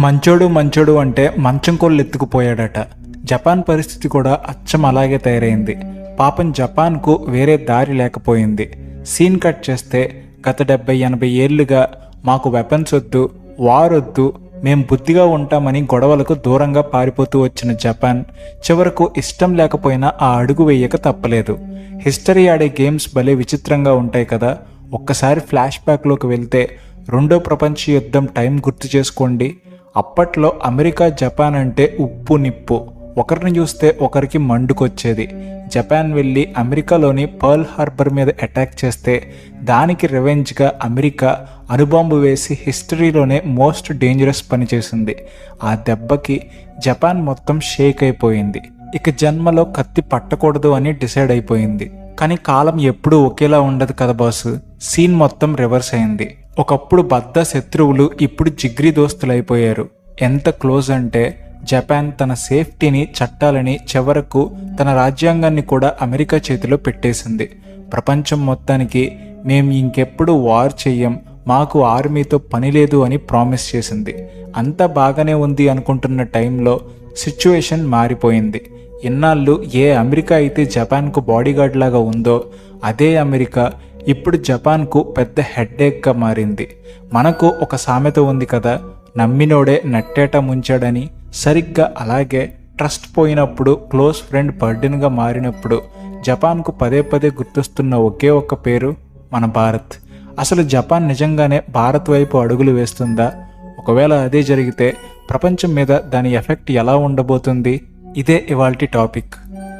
మంచోడు మంచోడు అంటే మంచం కోళ్ళు ఎత్తుకుపోయాడట. జపాన్ పరిస్థితి కూడా అచ్చం అలాగే తయారైంది. పాపం జపాన్కు వేరే దారి లేకపోయింది. సీన్ కట్ చేస్తే గత 70-80 ఏళ్లుగా మాకు వెపన్స్ వద్దు, వార్ వద్దు, మేం బుద్ధిగా ఉంటామని గొడవలకు దూరంగా పారిపోతూ వచ్చిన జపాన్ చివరకు ఇష్టం లేకపోయినా ఆ అడుగు వేయక తప్పలేదు. హిస్టరీ ఆడే గేమ్స్ భలే విచిత్రంగా ఉంటాయి కదా. ఒక్కసారి ఫ్లాష్ బ్యాక్లోకి వెళ్తే రెండో ప్రపంచ యుద్ధం టైం గుర్తు చేసుకోండి. అప్పట్లో అమెరికా జపాన్ అంటే ఉప్పు నిప్పు, ఒకరిని చూస్తే ఒకరికి మండుకొచ్చేది. జపాన్ వెళ్ళి అమెరికాలోని పర్ల్ హార్బర్ మీద అటాక్ చేస్తే దానికి రివెంజ్గా అమెరికా అణుబాంబు వేసి హిస్టరీలోనే మోస్ట్ డేంజరస్ పని చేసింది. ఆ దెబ్బకి జపాన్ మొత్తం షేక్ అయిపోయింది. ఇక జన్మలో కత్తి పట్టకూడదు అని డిసైడ్ అయిపోయింది. కానీ కాలం ఎప్పుడూ ఒకేలా ఉండదు కదా బాసు. సీన్ మొత్తం రివర్స్ అయింది. ఒకప్పుడు బద్ద శత్రువులు ఇప్పుడు జిగ్రీ దోస్తులైపోయారు. ఎంత క్లోజ్ అంటే జపాన్ తన సేఫ్టీని, చట్టాలని, చివరకు తన రాజ్యాంగాన్ని కూడా అమెరికా చేతిలో పెట్టేసింది. ప్రపంచం మొత్తానికి మేం ఇంకెప్పుడు వార్ చెయ్యం, మాకు ఆర్మీతో పని లేదు అని ప్రామిస్ చేసింది. అంతా బాగానే ఉంది అనుకుంటున్న టైంలో సిచ్యువేషన్ మారిపోయింది. ఇన్నాళ్ళు ఏ అమెరికా అయితే జపాన్కు బాడీగార్డ్ లాగా ఉందో అదే అమెరికా ఇప్పుడు జపాన్కు పెద్ద హెడ్ఏక్గా మారింది. మనకు ఒక సామెత ఉంది కదా, నమ్మినోడే నట్టేట ముంచాడని. సరిగ్గా అలాగే ట్రస్ట్ పోయినప్పుడు క్లోజ్ ఫ్రెండ్ బర్డెన్గా మారినప్పుడు జపాన్కు పదే పదే గుర్తొస్తున్న ఒకే ఒక్క పేరు మన భారత్. అసలు జపాన్ నిజంగానే భారత్ వైపు అడుగులు వేస్తుందా? ఒకవేళ అదే జరిగితే ప్రపంచం మీద దాని ఎఫెక్ట్ ఎలా ఉండబోతుంది? ఇదే ఇవాల్టి టాపిక్.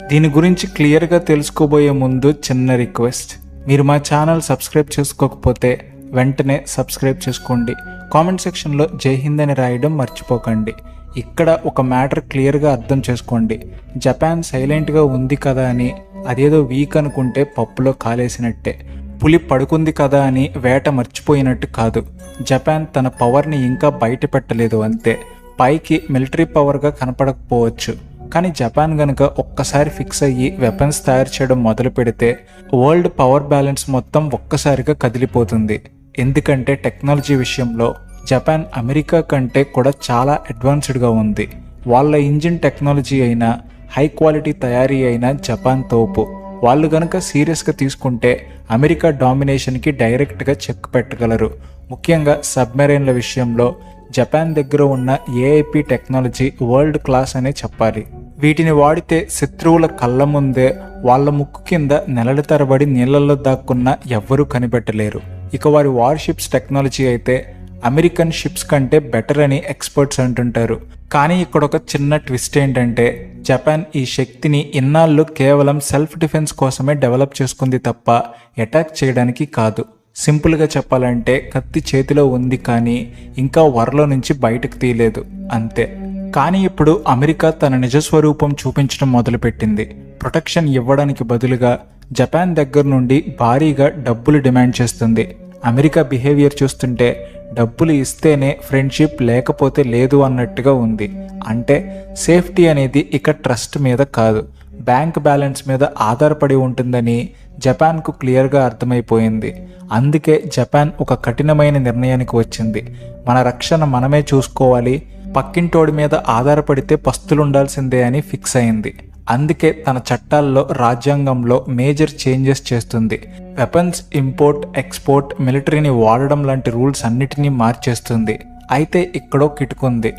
దీని గురించి క్లియర్గా తెలుసుకోబోయే ముందు చిన్న రిక్వెస్ట్, మీరు మా ఛానల్ సబ్స్క్రైబ్ చేసుకోకపోతే వెంటనే సబ్స్క్రైబ్ చేసుకోండి. కామెంట్ సెక్షన్లో జై హింద్ అని రాయడం మర్చిపోకండి. ఇక్కడ ఒక మ్యాటర్ క్లియర్గా అర్థం చేసుకోండి. జపాన్ సైలెంట్గా ఉంది కదా అని అదేదో వీక్ అనుకుంటే పప్పులో కాలేసినట్టే. పులి పడుకుంది కదా అని వేట మర్చిపోయినట్టు కాదు. జపాన్ తన పవర్ని ఇంకా బయట పెట్టలేదు అంతే. పైకి మిలిటరీ పవర్గా కనపడకపోవచ్చు, కానీ జపాన్ గనుక ఒక్కసారి ఫిక్స్ అయ్యి వెపన్స్ తయారు చేయడం మొదలు పెడితే వరల్డ్ పవర్ బ్యాలెన్స్ మొత్తం ఒక్కసారిగా కదిలిపోతుంది. ఎందుకంటే టెక్నాలజీ విషయంలో జపాన్ అమెరికా కంటే కూడా చాలా అడ్వాన్స్డ్గా ఉంది. వాళ్ళ ఇంజిన్ టెక్నాలజీ అయినా, హై క్వాలిటీ తయారీ అయినా జపాన్ తోపు. వాళ్ళు గనుక సీరియస్గా తీసుకుంటే అమెరికా డామినేషన్కి డైరెక్ట్గా చెక్ పెట్టగలరు. ముఖ్యంగా సబ్మెరైన్ల విషయంలో జపాన్ దగ్గర ఉన్న ఏఐపి టెక్నాలజీ వరల్డ్ క్లాస్ అనే చెప్పాలి. వీటిని వాడితే శత్రువుల కళ్ళ ముందే వాళ్ళ ముక్కు కింద నెలల తరబడి నీళ్లలో దాక్కున్నా ఎవ్వరూ కనిపెట్టలేరు. ఇక వారి వార్షిప్స్ టెక్నాలజీ అయితే అమెరికన్ షిప్స్ కంటే బెటర్ అని ఎక్స్పర్ట్స్ అంటుంటారు. కానీ ఇక్కడ ఒక చిన్న ట్విస్ట్ ఏంటంటే జపాన్ ఈ శక్తిని ఇన్నాళ్ళు కేవలం సెల్ఫ్ డిఫెన్స్ కోసమే డెవలప్ చేసుకుంది తప్ప అటాక్ చేయడానికి కాదు. సింపుల్గా చెప్పాలంటే కత్తి చేతిలో ఉంది కానీ ఇంకా వరలో నుంచి బయటకు తీయలేదు అంతే. కానీ ఇప్పుడు అమెరికా తన నిజస్వరూపం చూపించడం మొదలుపెట్టింది. ప్రొటెక్షన్ ఇవ్వడానికి బదులుగా జపాన్ దగ్గర నుండి భారీగా డబ్బులు డిమాండ్ చేస్తుంది. అమెరికా బిహేవియర్ చూస్తుంటే డబ్బులు ఇస్తేనే ఫ్రెండ్షిప్, లేకపోతే లేదు అన్నట్టుగా ఉంది. అంటే సేఫ్టీ అనేది ఇక ట్రస్ట్ మీద కాదు, బ్యాంక్ బ్యాలెన్స్ మీద ఆధారపడి ఉంటుందని జపాన్కు క్లియర్గా అర్థమైపోయింది. అందుకే జపాన్ ఒక కఠినమైన నిర్ణయానికి వచ్చింది. మన రక్షణ మనమే చూసుకోవాలి, పక్కింటోడి మీద ఆధారపడితే పస్తులుండాల్సిందే అని ఫిక్స్ అయింది. అందుకే తన చట్టాల్లో, రాజ్యాంగంలో మేజర్ చేంజెస్ చేస్తుంది. వెపన్స్ ఇంపోర్ట్, ఎక్స్పోర్ట్, మిలిటరీని వాడడం లాంటి రూల్స్ అన్నిటినీ మార్చేస్తుంది. అయితే ఇక్కడో కిటుకుంది.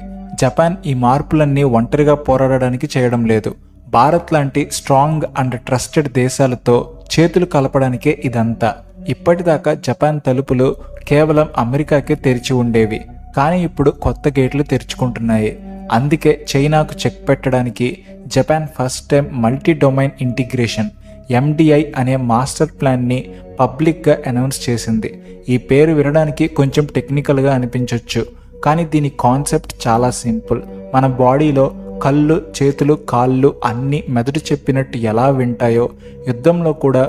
జపాన్ ఈ మార్పులన్నీ ఒంటరిగా పోరాడడానికి చేయడం లేదు. భారత్ లాంటి స్ట్రాంగ్ అండ్ ట్రస్టెడ్ దేశాలతో చేతులు కలపడానికే ఇదంతా. ఇప్పటిదాకా జపాన్ తలుపులు కేవలం అమెరికాకే తెరిచి ఉండేవి, కానీ ఇప్పుడు కొత్త గేట్లు తెరుచుకుంటున్నాయి. అందుకే చైనాకు చెక్ పెట్టడానికి Japan first time multi domain integration MDI అనే మాస్టర్ ప్లాన్ని పబ్లిక్గా అనౌన్స్ చేసింది. ఈ పేరు వినడానికి కొంచెం టెక్నికల్గా అనిపించవచ్చు, కానీ దీని కాన్సెప్ట్ చాలా సింపుల్. మన బాడీలో కళ్ళు, చేతులు, కాళ్ళు అన్నీ మెదడు చెప్పినట్టు ఎలా వింటాయో యుద్ధంలో కూడా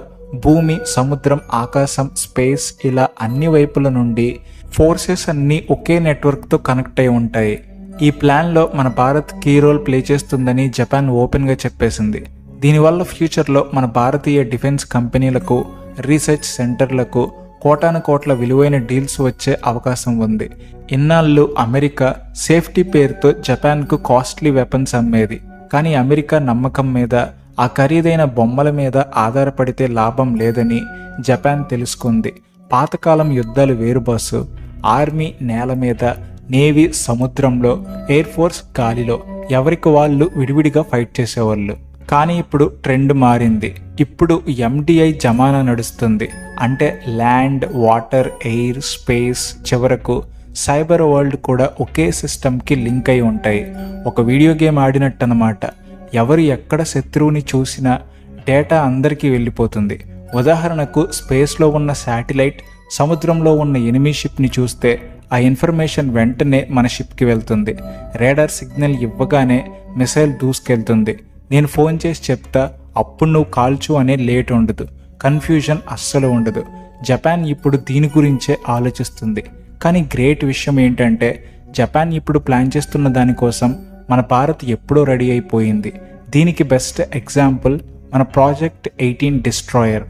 భూమి, సముద్రం, ఆకాశం, స్పేస్ ఇలా అన్ని వైపుల నుండి ఫోర్సెస్ అన్నీ ఒకే నెట్వర్క్తో కనెక్ట్ అయి ఉంటాయి. ఈ ప్లాన్లో మన భారత్ కీ రోల్ ప్లే చేస్తుందని జపాన్ ఓపెన్గా చెప్పేసింది. దీనివల్ల ఫ్యూచర్లో మన భారతీయ డిఫెన్స్ కంపెనీలకు, రీసెర్చ్ సెంటర్లకు కోటాను కోట్ల విలువైన డీల్స్ వచ్చే అవకాశం ఉంది. ఇన్నాళ్ళు అమెరికా సేఫ్టీ పేరుతో జపాన్కు కాస్ట్లీ వెపన్స్ అమ్మేది. కానీ అమెరికా నమ్మకం మీద, ఆ ఖరీదైన బొమ్మల మీద ఆధారపడితే లాభం లేదని జపాన్ తెలుసుకుంది. పాతకాలం యుద్ధాలు వేరు బాసు. ఆర్మీ నేల మీద, నేవీ సముద్రంలో, ఎయిర్ ఫోర్స్ గాలిలో, ఎవరికి వాళ్ళు విడివిడిగా ఫైట్ చేసేవాళ్ళు. కానీ ఇప్పుడు ట్రెండ్ మారింది. ఇప్పుడు ఎండిఐ జమానా నడుస్తుంది. అంటే ల్యాండ్, వాటర్, ఎయిర్, స్పేస్, చివరకు సైబర్ వరల్డ్ కూడా ఒకే సిస్టమ్కి లింక్ అయి ఉంటాయి. ఒక వీడియో గేమ్ ఆడినట్టు అన్నమాట. ఎవరు ఎక్కడ శత్రువుని చూసినా డేటా అందరికీ వెళ్ళిపోతుంది. ఉదాహరణకు స్పేస్లో ఉన్న శాటిలైట్ సముద్రంలో ఉన్న ఎనిమీ షిప్ని చూస్తే ఆ ఇన్ఫర్మేషన్ వెంటనే మన షిప్కి వెళ్తుంది. రేడార్ సిగ్నల్ ఇవ్వగానే మిసైల్ దూసుకెళ్తుంది. నేను ఫోన్ చేసి చెప్తా, అప్పుడు నువ్వు కాల్చు అనే లేట్ ఉండదు. కన్ఫ్యూజన్ అస్సలు ఉండదు. జపాన్ ఇప్పుడు దీని గురించే ఆలోచిస్తుంది. కానీ గ్రేట్ విషయం ఏంటంటే జపాన్ ఇప్పుడు ప్లాన్ చేస్తున్న దానికోసం మన భారత్ ఎప్పుడో రెడీ అయిపోయింది. దీనికి బెస్ట్ ఎగ్జాంపుల్ మన ప్రాజెక్ట్ 18 డిస్ట్రాయర్.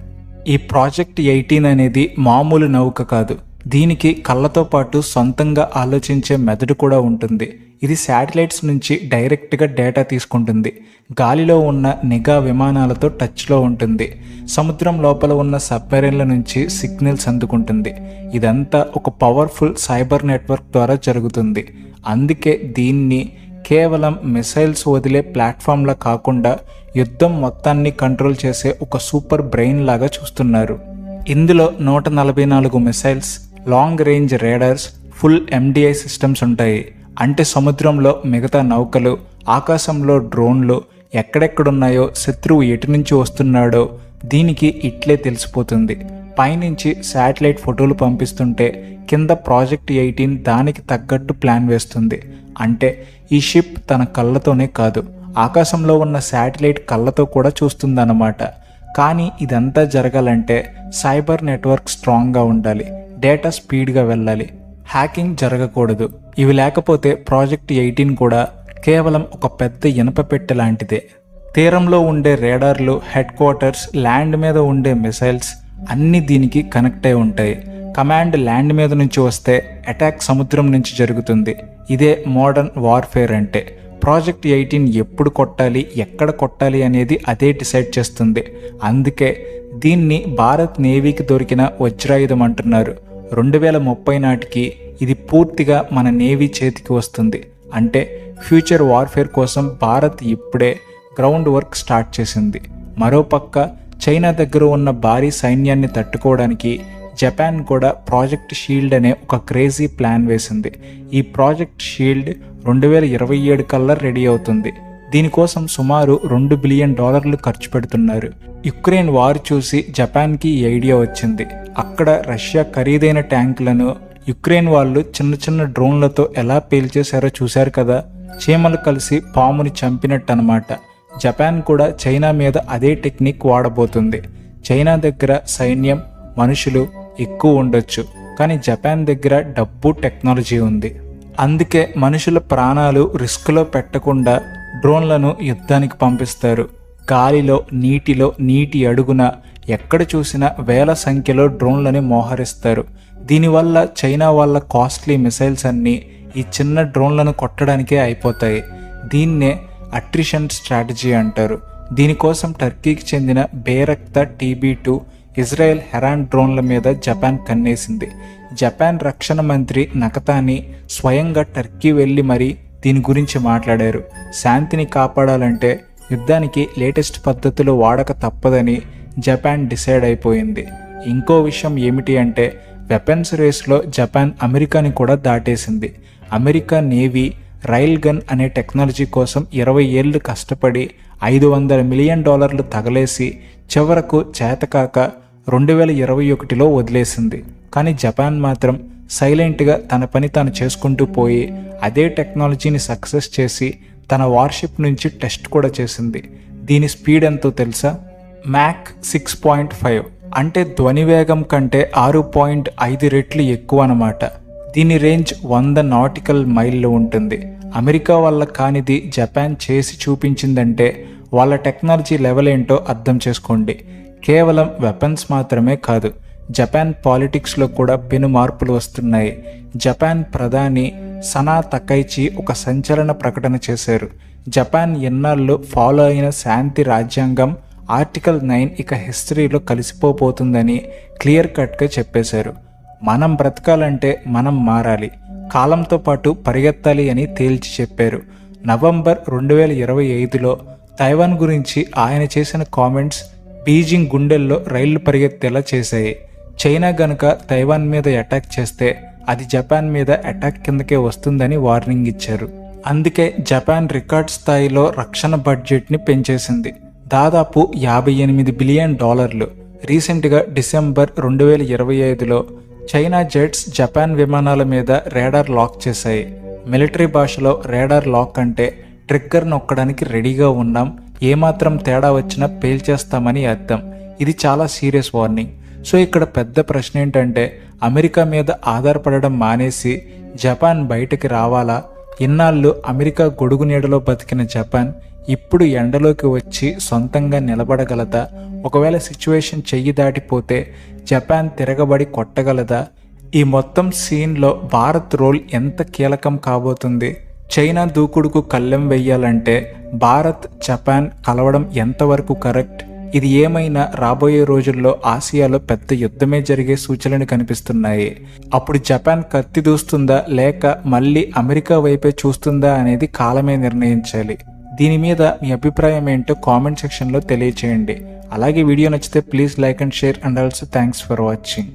ఈ ప్రాజెక్ట్ 18 అనేది మామూలు నౌక కాదు. దీనికి కళ్ళతో పాటు సొంతంగా ఆలోచించే మెదడు కూడా ఉంటుంది. ఇది శాటిలైట్స్ నుంచి డైరెక్ట్గా డేటా తీసుకుంటుంది. గాలిలో ఉన్న నిఘా విమానాలతో టచ్లో ఉంటుంది. సముద్రం లోపల ఉన్న సబ్మెరైన్ల నుంచి సిగ్నల్స్ అందుకుంటుంది. ఇదంతా ఒక పవర్ఫుల్ సైబర్ నెట్వర్క్ ద్వారా జరుగుతుంది. అందుకే దీన్ని కేవలం మిసైల్స్ వదిలే ప్లాట్ఫామ్లా కాకుండా యుద్ధం మొత్తాన్ని కంట్రోల్ చేసే ఒక సూపర్ బ్రెయిన్ లాగా చూస్తున్నారు. ఇందులో 144 missiles, long range radars, full MDI systems ఉంటాయి. అంటే సముద్రంలో మిగతా నౌకలు, ఆకాశంలో డ్రోన్లు, ఎక్కడెక్కడున్నాయో, శత్రువు ఎటు నుంచి వస్తున్నాడో దీనికి ఇట్లే తెలిసిపోతుంది. పైనుంచి శాటిలైట్ ఫోటోలు పంపిస్తుంటే కింద ప్రాజెక్ట్ 18 దానికి తగ్గట్టు ప్లాన్ వేస్తుంది. అంటే ఈ షిప్ తన కళ్ళతోనే కాదు, ఆకాశంలో ఉన్న శాటిలైట్ కళ్ళతో కూడా చూస్తుందన్నమాట. కానీ ఇదంతా జరగాలంటే సైబర్ నెట్వర్క్ స్ట్రాంగ్గా ఉండాలి, డేటా స్పీడ్గా వెళ్ళాలి, హ్యాకింగ్ జరగకూడదు. ఇవి లేకపోతే ప్రాజెక్ట్ 18 కూడా కేవలం ఒక పెద్ద ఇనప పెట్టె లాంటిదే. తీరంలో ఉండే రేడార్లు, హెడ్ క్వార్టర్స్, ల్యాండ్ మీద ఉండే మిసైల్స్ అన్నీ దీనికి కనెక్ట్ అయి ఉంటాయి. కమాండ్ ల్యాండ్ మీద నుంచి వస్తే అటాక్ సముద్రం నుంచి జరుగుతుంది. ఇదే మోడర్న్ వార్ఫేర్ అంటే. ప్రాజెక్ట్ 18 ఎప్పుడు కొట్టాలి, ఎక్కడ కొట్టాలి అనేది అదే డిసైడ్ చేస్తుంది. అందుకే దీన్ని భారత్ నేవీకి దొరికిన వజ్రాయుధం అంటున్నారు. 2030 నాటికి ఇది పూర్తిగా మన నేవీ చేతికి వస్తుంది. అంటే ఫ్యూచర్ వార్ఫేర్ కోసం భారత్ ఇప్పుడే గ్రౌండ్ వర్క్ స్టార్ట్ చేసింది. మరోపక్క చైనా దగ్గర ఉన్న భారీ సైన్యాన్ని తట్టుకోవడానికి జపాన్ కూడా ప్రాజెక్ట్ షీల్డ్ అనే ఒక క్రేజీ ప్లాన్ వేసింది. ఈ ప్రాజెక్ట్ షీల్డ్ 2027 కల్లా రెడీ అవుతుంది. దీనికోసం సుమారు $2 బిలియన్ ఖర్చు పెడుతున్నారు. యుక్రెయిన్ వార్ చూసి జపాన్కి ఈ ఐడియా వచ్చింది. అక్కడ రష్యా ఖరీదైన ట్యాంకులను యుక్రెయిన్ వాళ్ళు చిన్న చిన్న డ్రోన్లతో ఎలా పేల్చేశారో చూశారు కదా. చీమలు కలిసి పాముని చంపినట్టు అన్నమాట. జపాన్ కూడా చైనా మీద అదే టెక్నిక్ వాడబోతుంది. చైనా దగ్గర సైన్యం, మనుషులు ఎక్కువ ఉండొచ్చు, కానీ జపాన్ దగ్గర డబ్బు, టెక్నాలజీ ఉంది. అందుకే మనుషుల ప్రాణాలు రిస్క్లో పెట్టకుండా డ్రోన్లను యుద్ధానికి పంపిస్తారు. గాలిలో, నీటిలో, నీటి అడుగున ఎక్కడ చూసినా వేల సంఖ్యలో డ్రోన్లని మోహరిస్తారు. దీనివల్ల చైనా వాళ్ళ కాస్ట్లీ మిసైల్స్ అన్నీ ఈ చిన్న డ్రోన్లను కొట్టడానికే అయిపోతాయి. దీన్నే అట్రిషన్ స్ట్రాటజీ అంటారు. దీనికోసం టర్కీకి చెందిన బేరక్త TB2 ఇజ్రాయెల్ హెరాన్ డ్రోన్ల మీద జపాన్ కన్నేసింది. జపాన్ రక్షణ మంత్రి నకతాని స్వయంగా టర్కీ వెళ్ళి మరీ దీని గురించి మాట్లాడారు. శాంతిని కాపాడాలంటే యుద్ధానికి లేటెస్ట్ పద్ధతులు వాడక తప్పదని జపాన్ డిసైడ్ అయిపోయింది. ఇంకో విషయం ఏమిటి అంటే వెపన్స్ రేస్లో జపాన్ అమెరికాని కూడా దాటేసింది. అమెరికా నేవీ రైల్ గన్ అనే టెక్నాలజీ కోసం 20 ఏళ్ళు కష్టపడి $500 మిలియన్ తగలేసి చివరకు చేతకాక 2021లో వదిలేసింది. కానీ జపాన్ మాత్రం సైలెంట్గా తన పని తాను చేసుకుంటూ పోయి అదే టెక్నాలజీని సక్సెస్ చేసి తన వార్షిప్ నుంచి టెస్ట్ కూడా చేసింది. దీని స్పీడ్ ఎంతో తెలుసా? మ్యాక్ 6.5 అంటే ధ్వని వేగం కంటే 6.5 రెట్లు ఎక్కువ అన్నమాట. దీని రేంజ్ 100 నాటికల్ మైళ్ళు ఉంటుంది. అమెరికా వల్ల కానిది జపాన్ చేసి చూపించిందంటే వాళ్ళ టెక్నాలజీ లెవెల్ ఏంటో అర్థం చేసుకోండి. కేవలం వెపన్స్ మాత్రమే కాదు, జపాన్ పాలిటిక్స్లో కూడా పెను మార్పులు వస్తున్నాయి. జపాన్ ప్రధాని సనా తకైచి ఒక సంచలన ప్రకటన చేశారు. జపాన్ ఎన్నాళ్ళు ఫాలో అయిన శాంతి రాజ్యాంగం ఆర్టికల్ 9 ఇక హిస్టరీలో కలిసిపోతుందని క్లియర్ కట్గా చెప్పేశారు. మనం బ్రతకాలంటే మనం మారాలి, కాలంతో పాటు పరిగెత్తాలి అని తేల్చి చెప్పారు. నవంబర్ 2025లో తైవాన్ గురించి ఆయన చేసిన కామెంట్స్ బీజింగ్ గుండెల్లో రైళ్లు పరిగెత్తేలా చేశాయి. చైనా గనుక తైవాన్ మీద అటాక్ చేస్తే అది జపాన్ మీద అటాక్ కిందకే వస్తుందని వార్నింగ్ ఇచ్చారు. అందుకే జపాన్ రికార్డ్ స్థాయిలో రక్షణ బడ్జెట్ని పెంచేసింది, దాదాపు $58 బిలియన్. రీసెంట్గా డిసెంబర్ 2025లో చైనా జెట్స్ జపాన్ విమానాల మీద రేడార్ లాక్ చేశాయి. మిలిటరీ భాషలో రేడార్ లాక్ అంటే ట్రిగ్గర్ నొక్కడానికి రెడీగా ఉన్నాం, ఏమాత్రం తేడా వచ్చినా పేల్చేస్తామని అర్థం. ఇది చాలా సీరియస్ వార్నింగ్. సో ఇక్కడ పెద్ద ప్రశ్న ఏంటంటే, అమెరికా మీద ఆధారపడడం మానేసి జపాన్ బయటకి రావాలా? ఇన్నాళ్ళు అమెరికా గొడుగు నీడలో బతికిన జపాన్ ఇప్పుడు ఎండలోకి వచ్చి సొంతంగా నిలబడగలదా? ఒకవేళ సిచ్యువేషన్ చెయ్యి దాటిపోతే జపాన్ తిరగబడి కొట్టగలదా? ఈ మొత్తం సీన్లో భారత్ రోల్ ఎంత కీలకం కాబోతుంది? చైనా దూకుడుకు కళ్ళెం వెయ్యాలంటే భారత్ జపాన్ కలవడం ఎంతవరకు కరెక్ట్? ఇది ఏమైనా రాబోయే రోజుల్లో ఆసియాలో పెద్ద యుద్ధమే జరిగే సూచనలు కనిపిస్తున్నాయి. అప్పుడు జపాన్ కత్తి దూస్తుందా లేక మళ్ళీ అమెరికా వైపే చూస్తుందా అనేది కాలమే నిర్ణయించాలి. దీని మీద మీ అభిప్రాయం ఏంటో కామెంట్ సెక్షన్లో తెలియచేయండి. అలాగే వీడియో నచ్చితే please like and share and also thanks for watching.